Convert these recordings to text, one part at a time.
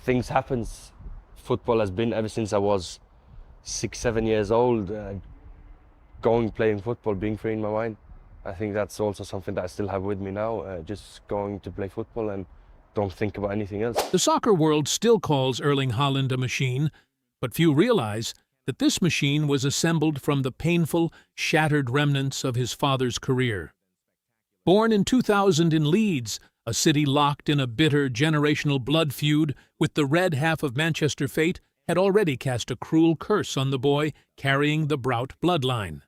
things happens. Football has been ever since I was 6, 7 years old. Playing football, being free in my mind. I think that's also something that I still have with me now. Just going to play football and don't think about anything else. The soccer world still calls Erling Haaland a machine, but few realize that this machine was assembled from the painful, shattered remnants of his father's career. Born in 2000 in Leeds, a city locked in a bitter generational blood feud with the red half of Manchester fate, had already cast a cruel curse on the boy carrying the Braut bloodline.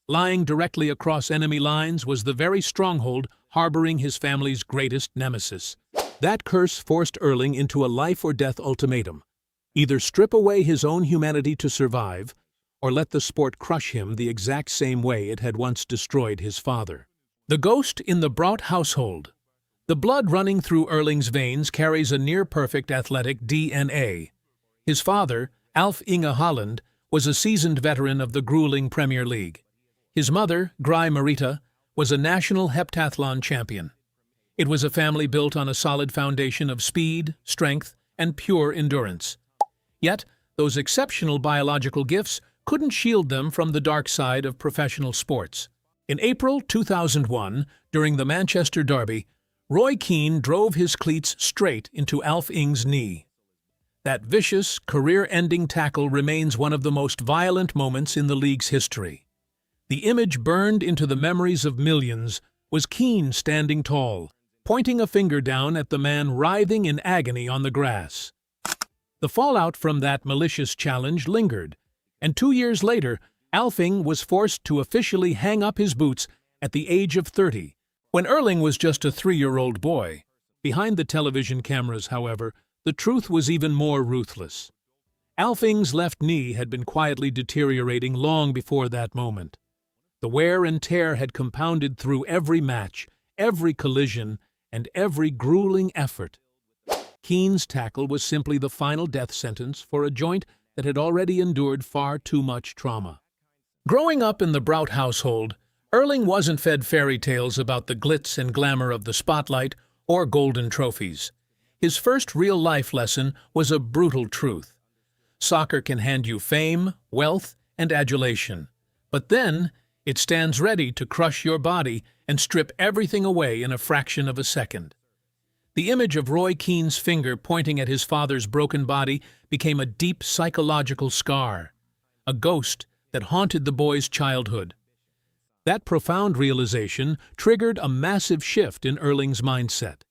Lying directly across enemy lines was the very stronghold harboring his family's greatest nemesis. That curse forced Erling into a life-or-death ultimatum. Either strip away his own humanity to survive, or let the sport crush him the exact same way it had once destroyed his father. The ghost in the Braut household. The blood running through Erling's veins carries a near-perfect athletic DNA. His father, Erling Haaland, was a seasoned veteran of the grueling Premier League. His mother, Marita, was a national heptathlon champion. It was a family built on a solid foundation of speed, strength, and pure endurance. Yet, those exceptional biological gifts couldn't shield them from the dark side of professional sports. In April 2001, during the Manchester derby, Roy Keane drove his cleats straight into Erling's knee. That vicious, career-ending tackle remains one of the most violent moments in the league's history. The image burned into the memories of millions was Keane standing tall, pointing a finger down at the man writhing in agony on the grass. The fallout from that malicious challenge lingered, and 2 years later, Erling was forced to officially hang up his boots at the age of 30, when Erling was just a 3-year-old boy. Behind the television cameras, however, the truth was even more ruthless. Erling's left knee had been quietly deteriorating long before that moment. The wear and tear had compounded through every match, every collision, and every grueling effort. Keane's tackle was simply the final death sentence for a joint that had already endured far too much trauma. Growing up in the Braut household, Erling wasn't fed fairy tales about the glitz and glamour of the spotlight or golden trophies. His first real-life lesson was a brutal truth. Soccer can hand you fame, wealth, and adulation, but then it stands ready to crush your body and strip everything away in a fraction of a second. The image of Roy Keane's finger pointing at his father's broken body became a deep psychological scar, a ghost that haunted the boy's childhood. That profound realization triggered a massive shift in Erling's mindset.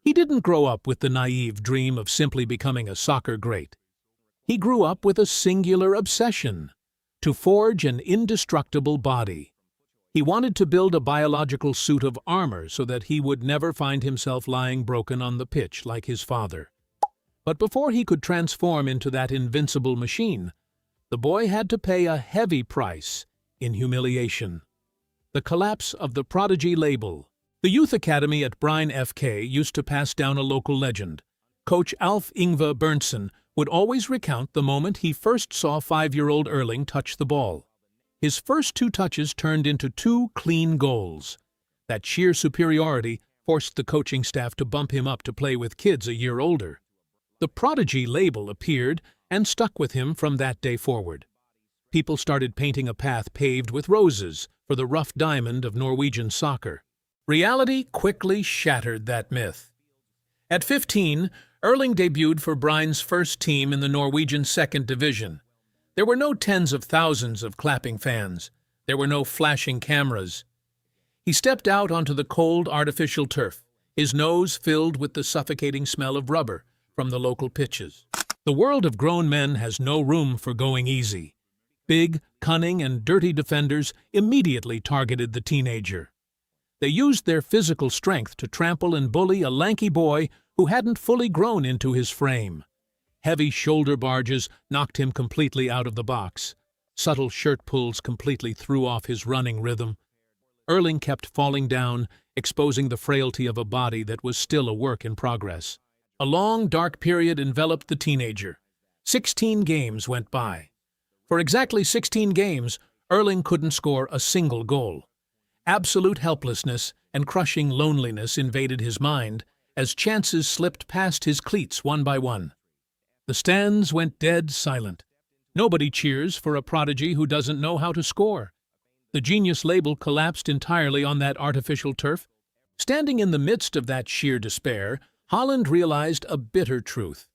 He didn't grow up with the naive dream of simply becoming a soccer great. He grew up with a singular obsession: to forge an indestructible body. He wanted to build a biological suit of armor so that he would never find himself lying broken on the pitch like his father. But before he could transform into that invincible machine, the boy had to pay a heavy price in humiliation. The collapse of the Prodigy label. The youth academy at Bryn FK used to pass down a local legend. Coach Alf Ingvar Berntsson would always recount the moment he first saw 5-year-old Erling touch the ball. His first 2 touches turned into 2 clean goals. That sheer superiority forced the coaching staff to bump him up to play with kids a year older. The Prodigy label appeared and stuck with him from that day forward. People started painting a path paved with roses for the rough diamond of Norwegian soccer. Reality quickly shattered that myth. At 15, Erling debuted for Bryn's first team in the Norwegian 2nd Division. There were no tens of thousands of clapping fans. There were no flashing cameras. He stepped out onto the cold, artificial turf, his nose filled with the suffocating smell of rubber from the local pitches. The world of grown men has no room for going easy. Big, cunning, and dirty defenders immediately targeted the teenager. They used their physical strength to trample and bully a lanky boy who hadn't fully grown into his frame. Heavy shoulder barges knocked him completely out of the box. Subtle shirt pulls completely threw off his running rhythm. Erling kept falling down, exposing the frailty of a body that was still a work in progress. A long, dark period enveloped the teenager. 16 games went by. For exactly 16 games, Erling couldn't score a single goal. Absolute helplessness and crushing loneliness invaded his mind as chances slipped past his cleats one by one. The stands went dead silent. Nobody cheers for a prodigy who doesn't know how to score. The genius label collapsed entirely on that artificial turf. Standing in the midst of that sheer despair, Haaland realized a bitter truth.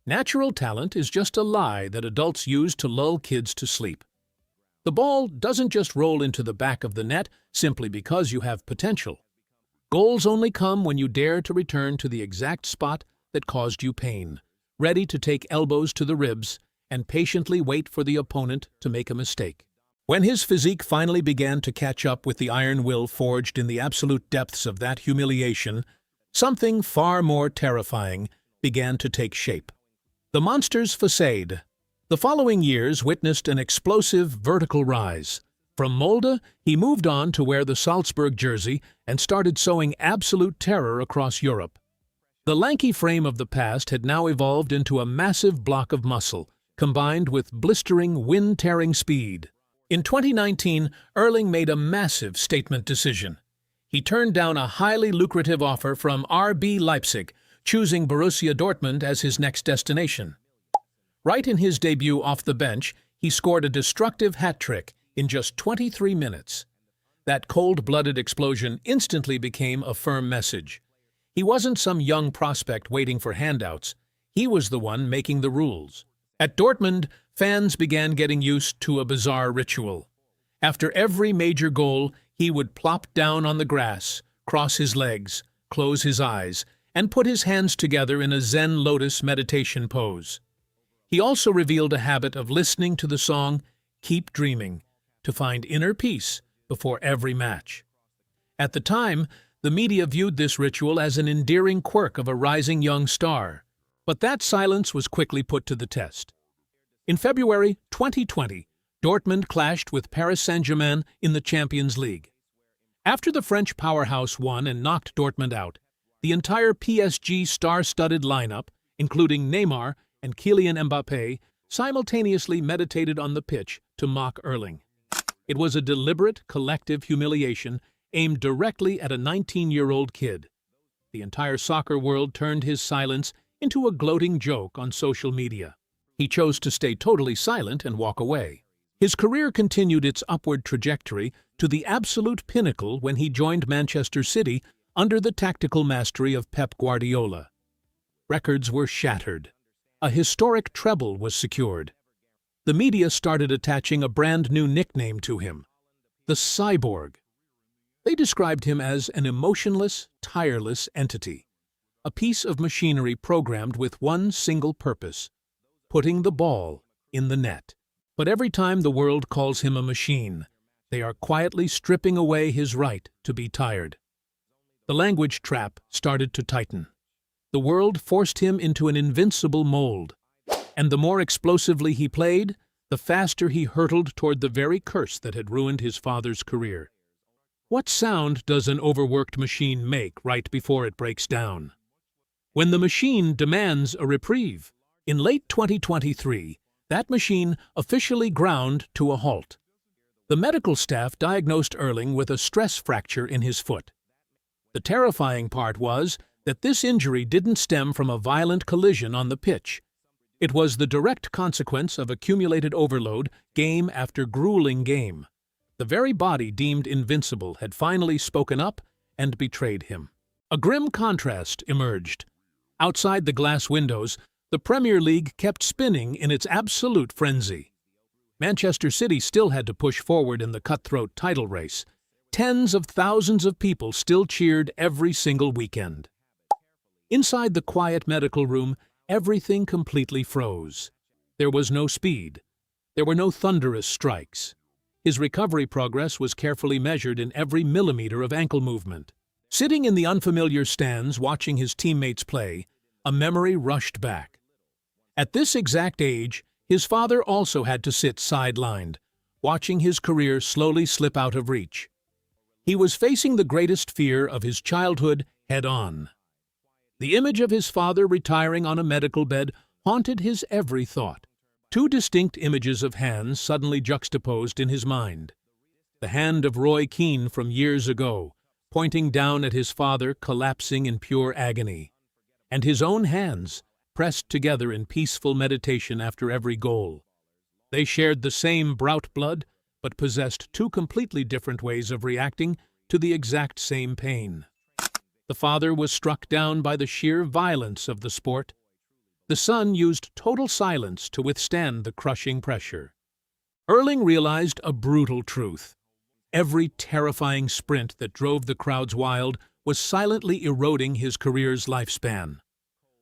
Natural talent is just a lie that adults use to lull kids to sleep. The ball doesn't just roll into the back of the net simply because you have potential. Goals only come when you dare to return to the exact spot that caused you pain, ready to take elbows to the ribs and patiently wait for the opponent to make a mistake. When his physique finally began to catch up with the iron will forged in the absolute depths of that humiliation, something far more terrifying began to take shape. The monster's facade. The following years witnessed an explosive vertical rise. From Molde, he moved on to wear the Salzburg jersey and started sowing absolute terror across Europe. The lanky frame of the past had now evolved into a massive block of muscle, combined with blistering, wind-tearing speed. In 2019, Erling made a massive statement decision. He turned down a highly lucrative offer from RB Leipzig, choosing Borussia Dortmund as his next destination. Right in his debut off the bench, he scored a destructive hat-trick in just 23 minutes. That cold-blooded explosion instantly became a firm message. He wasn't some young prospect waiting for handouts. He was the one making the rules. At Dortmund, fans began getting used to a bizarre ritual. After every major goal, he would plop down on the grass, cross his legs, close his eyes, and put his hands together in a Zen lotus meditation pose. He also revealed a habit of listening to the song "Keep Dreaming" to find inner peace before every match. At the time, the media viewed this ritual as an endearing quirk of a rising young star. But that silence was quickly put to the test. In February 2020, Dortmund clashed with Paris Saint-Germain in the Champions League. After the French powerhouse won and knocked Dortmund out, the entire PSG star-studded lineup, including Neymar and Kylian Mbappé, simultaneously meditated on the pitch to mock Erling. It was a deliberate, collective humiliation aimed directly at a 19-year-old kid. The entire soccer world turned his silence into a gloating joke on social media. He chose to stay totally silent and walk away. His career continued its upward trajectory to the absolute pinnacle when he joined Manchester City under the tactical mastery of Pep Guardiola. Records were shattered. A historic treble was secured. The media started attaching a brand-new nickname to him, the cyborg. They described him as an emotionless, tireless entity, a piece of machinery programmed with one single purpose: putting the ball in the net. But every time the world calls him a machine, they are quietly stripping away his right to be tired. The language trap started to tighten. The world forced him into an invincible mold, and the more explosively he played, the faster he hurtled toward the very curse that had ruined his father's career. What sound does an overworked machine make right before it breaks down? When the machine demands a reprieve. In late 2023, that machine officially ground to a halt. The medical staff diagnosed Erling with a stress fracture in his foot. The terrifying part was that this injury didn't stem from a violent collision on the pitch. It was the direct consequence of accumulated overload, game after grueling game. The very body deemed invincible had finally spoken up and betrayed him. A grim contrast emerged. Outside the glass windows, the Premier League kept spinning in its absolute frenzy. Manchester City still had to push forward in the cutthroat title race. Tens of thousands of people still cheered every single weekend. Inside the quiet medical room, everything completely froze. There was no speed. There were no thunderous strikes. His recovery progress was carefully measured in every millimeter of ankle movement. Sitting in the unfamiliar stands watching his teammates play, a memory rushed back. At this exact age, his father also had to sit sidelined, watching his career slowly slip out of reach. He was facing the greatest fear of his childhood head-on. The image of his father retiring on a medical bed haunted his every thought. Two distinct images of hands suddenly juxtaposed in his mind. The hand of Roy Keane from years ago, pointing down at his father collapsing in pure agony, and his own hands, pressed together in peaceful meditation after every goal. They shared the same Braut blood, but possessed two completely different ways of reacting to the exact same pain. The father was struck down by the sheer violence of the sport. The son used total silence to withstand the crushing pressure. Erling realized a brutal truth. Every terrifying sprint that drove the crowds wild was silently eroding his career's lifespan.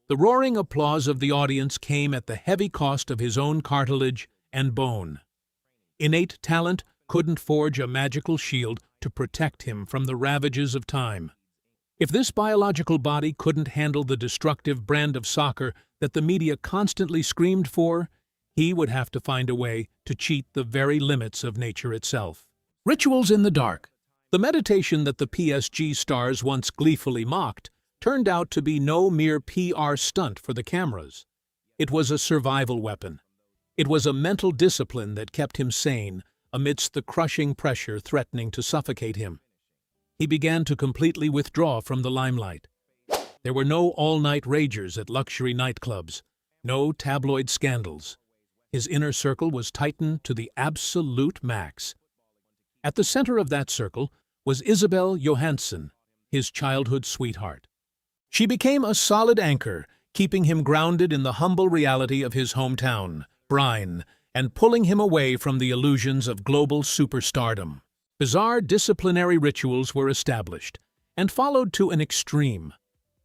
The roaring applause of the audience came at the heavy cost of his own cartilage and bone. Innate talent couldn't forge a magical shield to protect him from the ravages of time. If this biological body couldn't handle the destructive brand of soccer that the media constantly screamed for, he would have to find a way to cheat the very limits of nature itself. Rituals in the dark. The meditation that the PSG stars once gleefully mocked turned out to be no mere PR stunt for the cameras. It was a survival weapon. It was a mental discipline that kept him sane amidst the crushing pressure threatening to suffocate him. He began to completely withdraw from the limelight. There were no all-night ragers at luxury nightclubs, no tabloid scandals. His inner circle was tightened to the absolute max. At the center of that circle was Isabel Johansson, his childhood sweetheart. She became a solid anchor, keeping him grounded in the humble reality of his hometown, Brine, and pulling him away from the illusions of global superstardom. Bizarre disciplinary rituals were established, and followed to an extreme.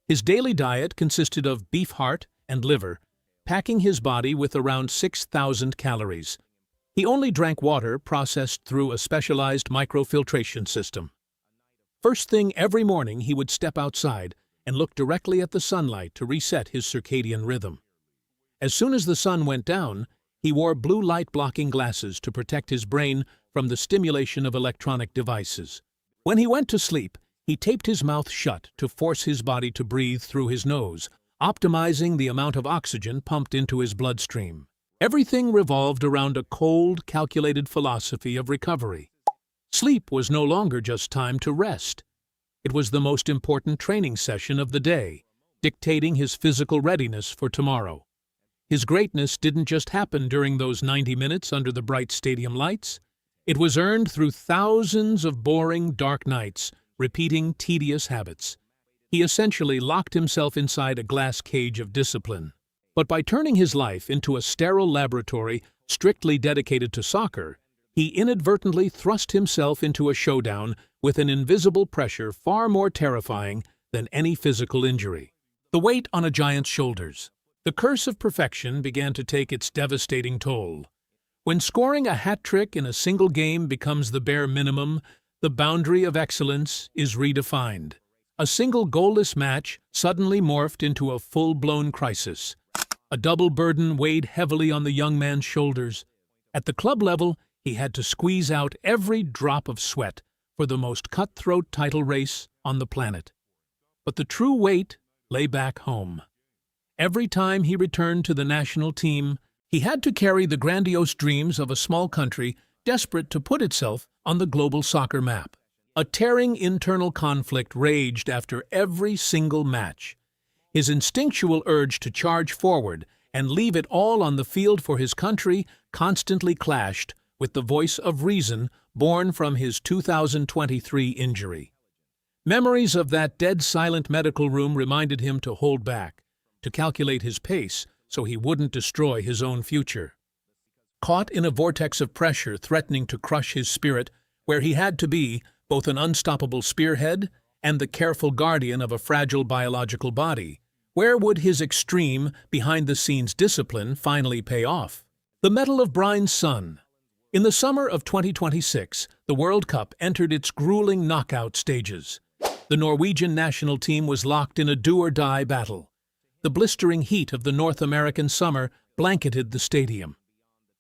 His daily diet consisted of beef heart and liver, packing his body with around 6,000 calories. He only drank water processed through a specialized microfiltration system. First thing every morning he would step outside and look directly at the sunlight to reset his circadian rhythm. As soon as the sun went down, he wore blue light-blocking glasses to protect his brain from the stimulation of electronic devices. When he went to sleep, he taped his mouth shut to force his body to breathe through his nose, optimizing the amount of oxygen pumped into his bloodstream. Everything revolved around a cold, calculated philosophy of recovery. Sleep was no longer just time to rest. It was the most important training session of the day, dictating his physical readiness for tomorrow. His greatness didn't just happen during those 90 minutes under the bright stadium lights. It was earned through thousands of boring, dark nights, repeating tedious habits. He essentially locked himself inside a glass cage of discipline. But by turning his life into a sterile laboratory strictly dedicated to soccer, he inadvertently thrust himself into a showdown with an invisible pressure far more terrifying than any physical injury. The weight on a giant's shoulders. The curse of perfection began to take its devastating toll. When scoring a hat trick in a single game becomes the bare minimum, the boundary of excellence is redefined. A single goalless match suddenly morphed into a full-blown crisis. A double burden weighed heavily on the young man's shoulders. At the club level, he had to squeeze out every drop of sweat for the most cutthroat title race on the planet. But the true weight lay back home. Every time he returned to the national team, he had to carry the grandiose dreams of a small country desperate to put itself on the global soccer map. A tearing internal conflict raged after every single match. His instinctual urge to charge forward and leave it all on the field for his country constantly clashed with the voice of reason born from his 2023 injury. Memories of that dead-silent medical room reminded him to hold back, to calculate his pace so he wouldn't destroy his own future. Caught in a vortex of pressure threatening to crush his spirit, where he had to be both an unstoppable spearhead and the careful guardian of a fragile biological body, where would his extreme, behind-the-scenes discipline finally pay off? The Medal of Brine's son. In the summer of 2026, the World Cup entered its grueling knockout stages. The Norwegian national team was locked in a do-or-die battle. The blistering heat of the North American summer blanketed the stadium.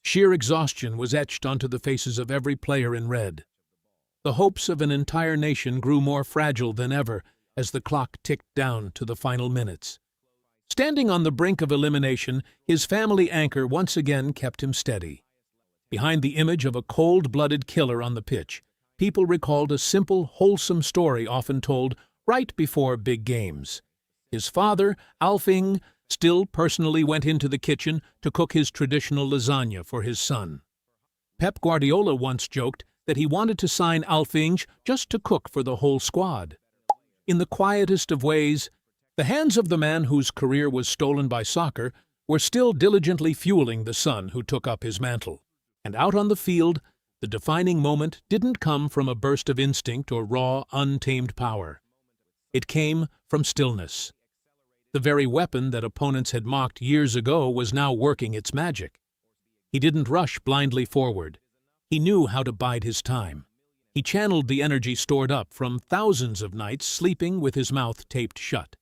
Sheer exhaustion was etched onto the faces of every player in red. The hopes of an entire nation grew more fragile than ever as the clock ticked down to the final minutes. Standing on the brink of elimination, his family anchor once again kept him steady. Behind the image of a cold-blooded killer on the pitch, people recalled a simple, wholesome story often told right before big games. His father, Alfing, still personally went into the kitchen to cook his traditional lasagna for his son. Pep Guardiola once joked that he wanted to sign Alphonse just to cook for the whole squad. In the quietest of ways, the hands of the man whose career was stolen by soccer were still diligently fueling the son who took up his mantle. And out on the field, the defining moment didn't come from a burst of instinct or raw, untamed power. It came from stillness. The very weapon that opponents had mocked years ago was now working its magic. He didn't rush blindly forward. He knew how to bide his time. He channeled the energy stored up from thousands of nights sleeping with his mouth taped shut.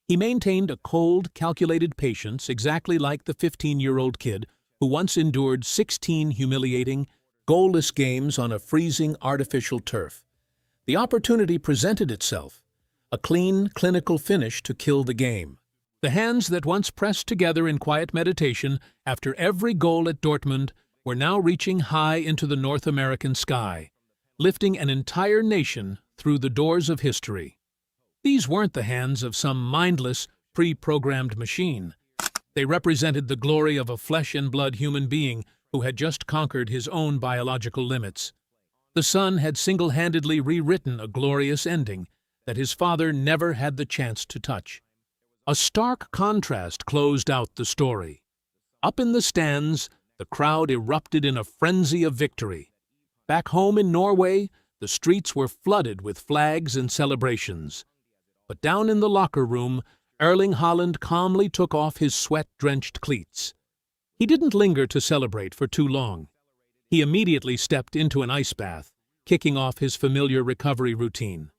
He maintained a cold, calculated patience exactly like the 15-year-old kid who once endured 16 humiliating, goalless games on a freezing artificial turf. The opportunity presented itself, a clean, clinical finish to kill the game. The hands that once pressed together in quiet meditation after every goal at Dortmund were now reaching high into the North American sky, lifting an entire nation through the doors of history. These weren't the hands of some mindless, pre-programmed machine. They represented the glory of a flesh-and-blood human being who had just conquered his own biological limits. The son had single-handedly rewritten a glorious ending that his father never had the chance to touch. A stark contrast closed out the story. Up in the stands, the crowd erupted in a frenzy of victory. Back home in Norway, the streets were flooded with flags and celebrations. But down in the locker room, Erling Haaland calmly took off his sweat-drenched cleats. He didn't linger to celebrate for too long. He immediately stepped into an ice bath, kicking off his familiar recovery routine.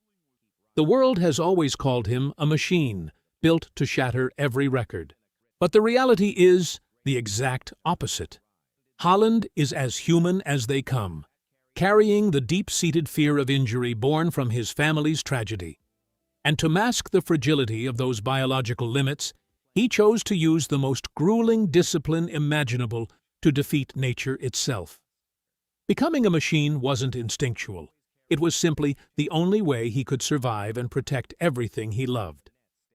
The world has always called him a machine, built to shatter every record. But the reality is the exact opposite. Haaland is as human as they come, carrying the deep-seated fear of injury born from his family's tragedy. And to mask the fragility of those biological limits, he chose to use the most grueling discipline imaginable to defeat nature itself. Becoming a machine wasn't instinctual. It was simply the only way he could survive and protect everything he loved.